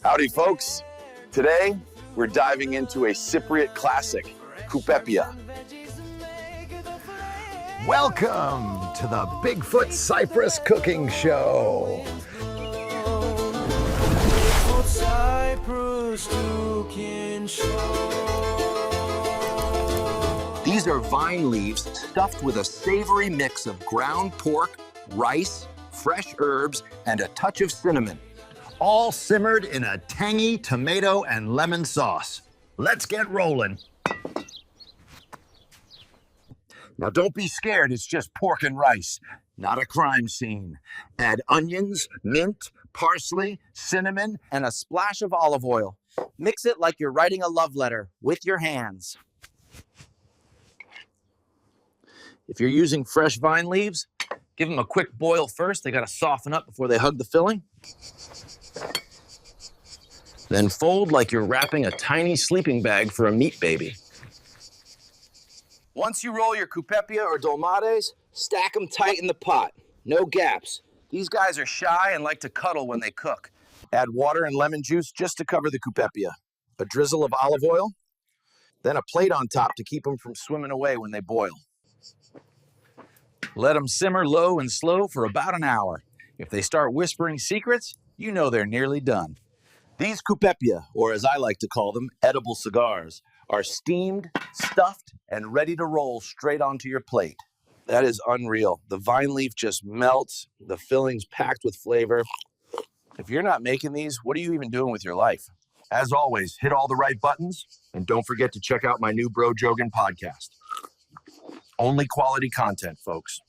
Howdy, folks. Today, we're diving into a Cypriot classic, Koupepia. Welcome to the Bigfoot Cyprus cooking show. Bigfoot Cyprus cooking show. These are vine leaves stuffed with a savory mix of ground pork, rice, fresh herbs, and a touch of cinnamon. All simmered in a tangy tomato and lemon sauce. Let's get rolling. Now, don't be scared. It's just pork and rice, not a crime scene. Add onions, mint, parsley, cinnamon, and a splash of olive oil. Mix it like you're writing a love letter with your hands. If you're using fresh vine leaves, give them a quick boil first. They got to soften up before they hug the filling. Then fold like you're wrapping a tiny sleeping bag for a meat baby. Once you roll your Koupepia or dolmades, stack them tight in the pot. No gaps. These guys are shy and like to cuddle when they cook. add water and lemon juice just to cover the Koupepia, a drizzle of olive oil, then a plate on top to keep them from swimming away when they boil. Let them simmer low and slow for about an hour. If they start whispering secrets, you know they're nearly done. These Koupepia, or as I like to call them, edible cigars, are steamed, stuffed, and ready to roll straight onto your plate. That is unreal. The vine leaf just melts, the filling's packed with flavor. If you're not making these, what are you even doing with your life? As always, hit all the right buttons, and don't forget to check out my new Bro Jogan podcast. Only quality content, folks.